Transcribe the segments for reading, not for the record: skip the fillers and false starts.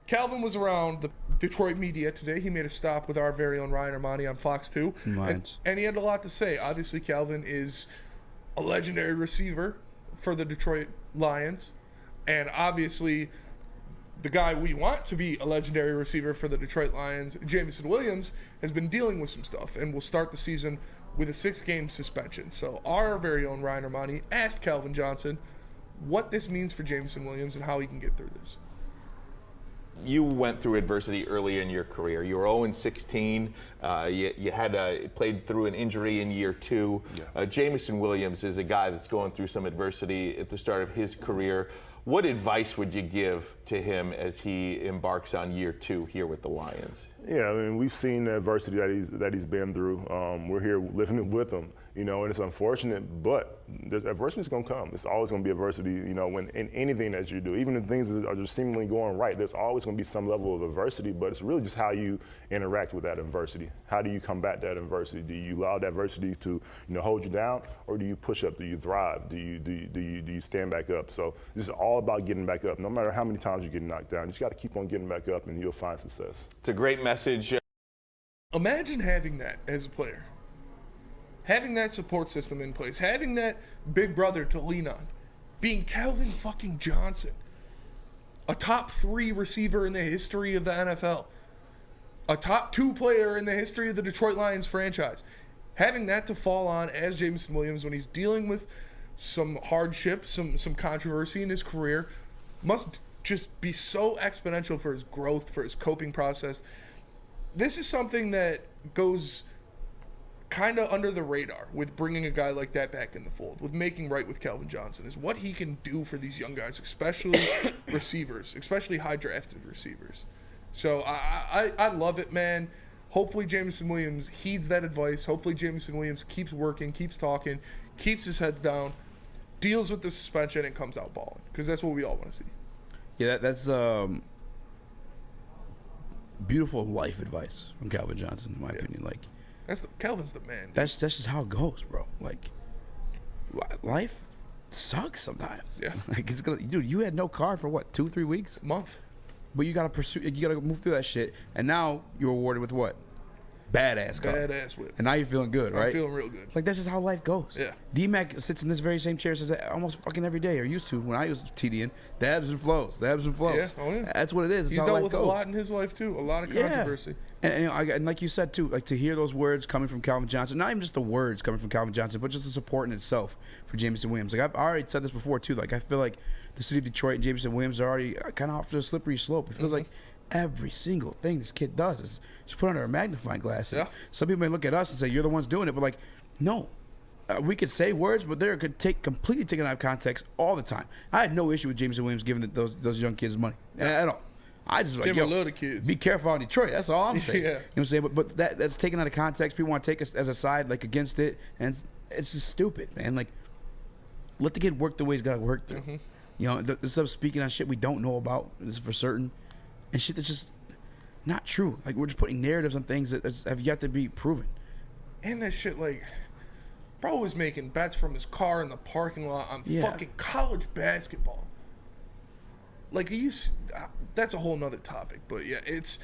Calvin was around the Detroit media today. He made a stop with our very own Ryan Ermanni on Fox 2. And he had a lot to say. Obviously, Calvin is a legendary receiver for the Detroit Lions. And obviously, the guy we want to be a legendary receiver for the Detroit Lions, Jameson Williams, has been dealing with some stuff and will start the season with a 6-game suspension. So our very own Ryan Ermanni asked Calvin Johnson what this means for Jameson Williams and how he can get through this. You went through adversity early in your career. You were 0-16. You had played through an injury in year 2. Yeah. Jameson Williams is a guy that's going through some adversity at the start of his career. What advice would you give to him as he embarks on year 2 here with the Lions? Yeah, I mean, we've seen the adversity that he's been through. We're here living with him, and it's unfortunate, but adversity is going to come. It's always going to be adversity, when in anything that you do, even if things are just seemingly going right, there's always going to be some level of adversity, but it's really just how you interact with that adversity. How do you combat that adversity? Do you allow that adversity to, hold you down, or do you push up? Do you thrive? Do you stand back up? So this is all about getting back up. No matter how many times you get knocked down, you just got to keep on getting back up, and you'll find success. It's a great message. Imagine having that as a player. Having that support system in place, having that big brother to lean on, being Calvin fucking Johnson, a top 3 receiver in the history of the NFL, a top 2 player in the history of the Detroit Lions franchise, having that to fall on as Jameson Williams when he's dealing with some hardship, some controversy in his career, must just be so exponential for his growth, for his coping process. This is something that goes kind of under the radar with bringing a guy like that back in the fold, with making right with Calvin Johnson, is what he can do for these young guys, especially receivers, especially high-drafted receivers. So I love it, man. Hopefully Jameson Williams heeds that advice. Hopefully Jameson Williams keeps working, keeps talking, keeps his head down, deals with the suspension, and comes out balling, because that's what we all want to see. Yeah, that's beautiful life advice from Calvin Johnson, in my opinion. Like, Calvin's the man, dude. That's just how it goes, bro. Like, life sucks sometimes. Yeah. Like, it's gonna, dude. You had no car for what, 2-3 weeks? A month. But you gotta pursue. You gotta move through that shit. And now you're rewarded with what? Badass car. Badass whip. And now you're feeling good, right? I'm feeling real good. Like, that's just how life goes. Yeah. D-Mac sits in this very same chair since almost fucking every day, or used to when I was TDing. The ebbs and flows. The ebbs and flows. Yeah. Oh, yeah. That's what it is. It's He's how dealt life with goes. a lot in his life, too. A lot of controversy. Yeah. And like you said, too, like to hear those words coming from Calvin Johnson, not even just the words coming from Calvin Johnson, but just the support in itself for Jameson Williams. Like, I've already said this before, too. Like, I feel like the city of Detroit and Jameson Williams are already kind of off to a slippery slope. It feels like every single thing this kid does is just put under a magnifying glass. Yeah. Some people may look at us and say, you're the ones doing it, but like, no. We could say words, but they're completely taken out of context all the time. I had no issue with Jameson Williams giving those young kids money at all. I just like, love the kids. Be careful out in Detroit. That's all I'm saying. Yeah. You know what I'm saying? But that's taken out of context. People want to take us as a side, like, against it, and it's just stupid, man. Like, let the kid work the way he's got to work through. You know, instead of speaking on shit we don't know about, this is for certain, and shit that's just not true. Like, we're just putting narratives on things that have yet to be proven. And that shit, like, bro was making bets from his car in the parking lot on fucking college basketball. Like, that's a whole nother topic. But yeah, it's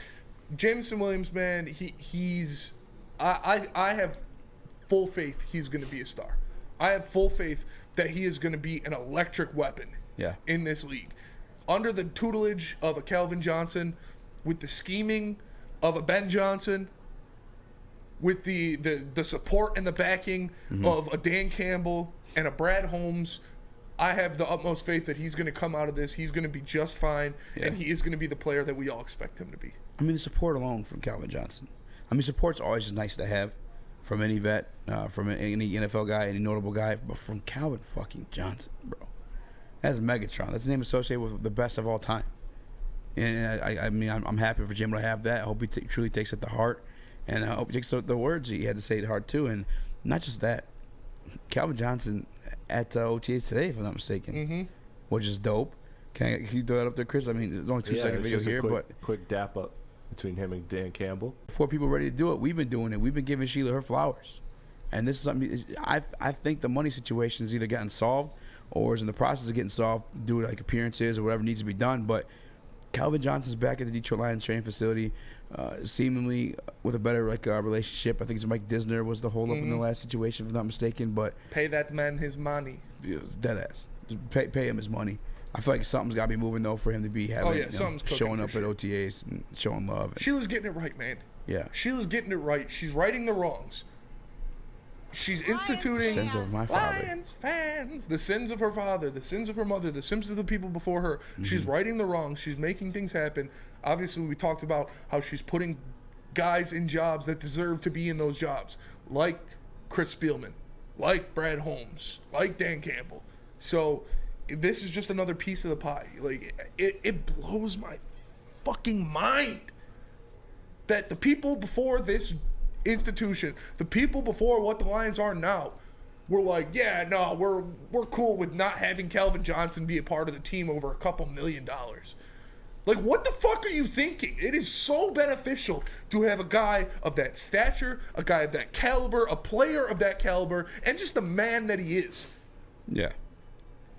Jameson Williams, man. He's I have full faith he's going to be a star. I have full faith that he is going to be an electric weapon in this league. Under the tutelage of a Calvin Johnson, with the scheming of a Ben Johnson, with the support and the backing of a Dan Campbell and a Brad Holmes, I have the utmost faith that he's going to come out of this. He's going to be just fine, and he is going to be the player that we all expect him to be. I mean, the support alone from Calvin Johnson. I mean, support's always just nice to have from any vet, from any NFL guy, any notable guy, but from Calvin fucking Johnson, bro. That's Megatron. That's the name associated with the best of all time. And I mean, I'm happy for Jamo to have that. I hope he truly takes it to heart. And I hope he takes the words he had to say to heart, too. And not just that. Calvin Johnson at OTAs today, if I'm not mistaken, which is dope. Can you throw that up there, Chris? I mean, it's only 2-second video here. Quick dap up between him and Dan Campbell. Before people ready to do it, we've been doing it. We've been giving Sheila her flowers. And this is something, I think the money situation is either getting solved or is in the process of getting solved due to like appearances or whatever needs to be done. But Calvin Johnson's back at the Detroit Lions training facility, seemingly with a better relationship. I think it's Mike Disner was the holdup in the last situation, if I'm not mistaken. But Pay that man his money. it was dead ass. Just pay him his money. I feel like something's got to be moving though for him to be having, something's cooking showing for up sure. at OTAs and showing love. Sheila's getting it right, man. Yeah. Sheila's getting it right. She's righting the wrongs. She's instituting Sins of my father. Lions fans, the sins of her father, the sins of her mother, the sins of the people before her. She's righting the wrongs. She's making things happen. Obviously, we talked about how she's putting guys in jobs that deserve to be in those jobs, like Chris Spielman, like Brad Holmes, like Dan Campbell. So this is just another piece of the pie. Like it blows my fucking mind that the people before this institution, the people before what the Lions are now, were like, yeah, no, we're cool with not having Calvin Johnson be a part of the team over a couple $1 million. Like, what the fuck are you thinking? It is so beneficial to have a guy of that stature, a guy of that caliber, a player of that caliber, and just the man that he is. Yeah.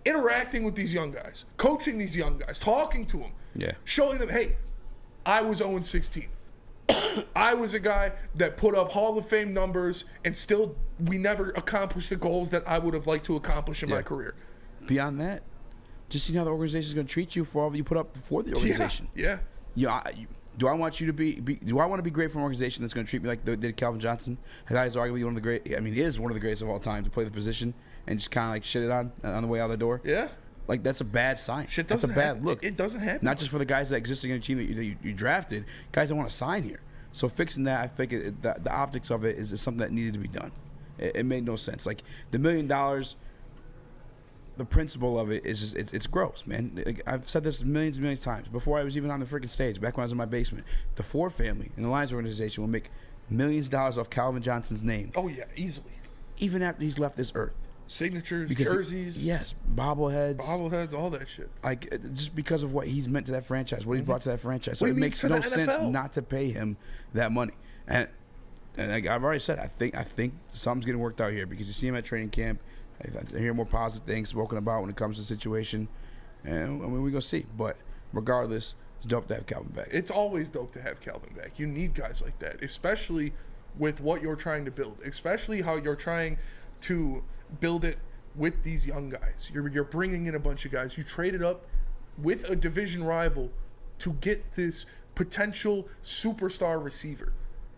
Interacting with these young guys, coaching these young guys, talking to them, showing them, hey, I was 0-16. I was a guy that put up Hall of Fame numbers, and still we never accomplished the goals that I would have liked to accomplish in my career. Beyond that, just seeing how the organization is going to treat you for all that you put up for the organization. Yeah. Do I want you to be do I want to be great for an organization that's going to treat me like they did Calvin Johnson? A guy is arguably one of the great. I mean, he is one of the greatest of all time to play the position and just kind of like shit it on the way out the door. Yeah. Like, that's a bad sign. Shit That's a doesn't bad happen. look. It doesn't happen. Not just for the guys that exist in your team that you drafted, guys that want to sign here. So fixing that, I think the optics of it is something that needed to be done. It made no sense. Like, the $1 million, the principle of it is just, it's gross, man. Like, I've said this millions and millions of times. Before I was even on the freaking stage, back when I was in my basement, the Ford family and the Lions organization will make millions of dollars off Calvin Johnson's name. Oh, yeah, easily. Even after he's left this earth. Signatures, Because jerseys. Yes, bobbleheads, all that shit. Like, just because of what he's meant to that franchise, what he's brought to that franchise. So What it he makes means no to the sense NFL. not to pay him that money. And like I've already said, I think something's getting worked out here because you see him at training camp. I hear more positive things spoken about when it comes to the situation. And I mean, we're going to see. But regardless, it's dope to have Calvin back. It's always dope to have Calvin back. You need guys like that, especially with what you're trying to build, especially how you're trying to build it with these young guys. You're bringing in a bunch of guys. You traded up with a division rival to get this potential superstar receiver.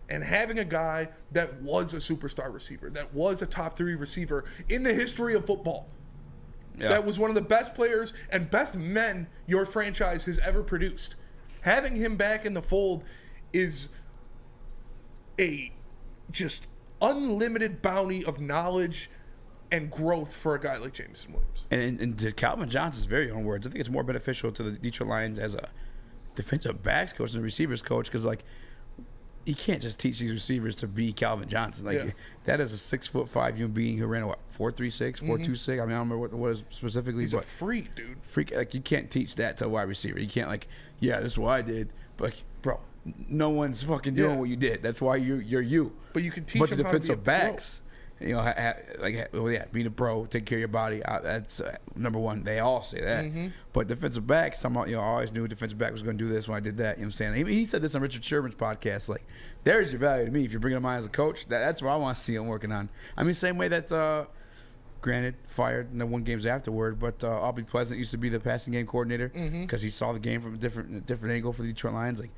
And having a guy that was a superstar receiver, that was a top 3 receiver in the history of football, that was one of the best players and best men your franchise has ever produced. Having him back in the fold is a just unlimited bounty of knowledge and growth for a guy like Jameson Williams. And to Calvin Johnson's very own words, I think it's more beneficial to the Detroit Lions as a defensive backs coach and a receivers coach because, like, you can't just teach these receivers to be Calvin Johnson. Like, that is a 6'5" human being who ran, what, 4.36, 4.26? I mean, I don't remember what is specifically. He's but a freak, dude. Like, you can't teach that to a wide receiver. You can't, like, yeah, this is what I did. But, like, bro, no one's fucking doing what you did. That's why you're you. But you can teach But them the how to be a defensive pro. backs, you know, being a pro, take care of your body. That's number one. They all say that. But defensive backs, somehow, I always knew a defensive back was going to do this when I did that. You know what I'm saying? He said this on Richard Sherman's podcast. Like, there's your value to me. If you're bringing him on as a coach, that's what I want to see him working on. I mean, same way that, granted, fired and then won games afterward. But Aubrey Pleasant used to be the passing game coordinator because he saw the game from a different angle for the Detroit Lions. Like,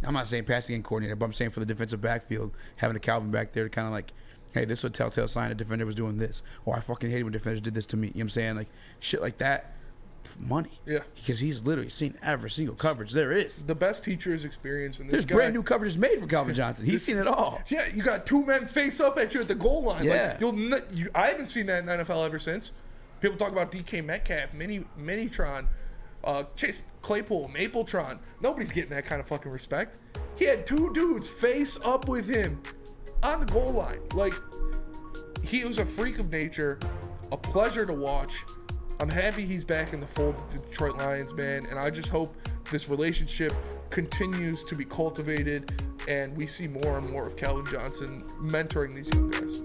I'm not saying passing game coordinator, but I'm saying for the defensive backfield, having a Calvin back there to kind of like, hey, this was a telltale sign a defender was doing this. Or I fucking hated when defenders did this to me. You know what I'm saying? Like, shit like that, money. Yeah. Because he's literally seen every single coverage there is. The best teacher is experience, and There's this guy, brand new coverages made for Calvin Johnson. He's seen it all. Yeah, you got 2 men face up at you at the goal line. Yeah. Like, I haven't seen that in the NFL ever since. People talk about DK Metcalf, Minitron, Chase Claypool, Mapletron. Nobody's getting that kind of fucking respect. He had 2 dudes face up with him on the goal line. Like, he was a freak of nature, a pleasure to watch. I'm happy he's back in the fold of the Detroit Lions, man, and I just hope this relationship continues to be cultivated and we see more and more of Calvin Johnson mentoring these young guys.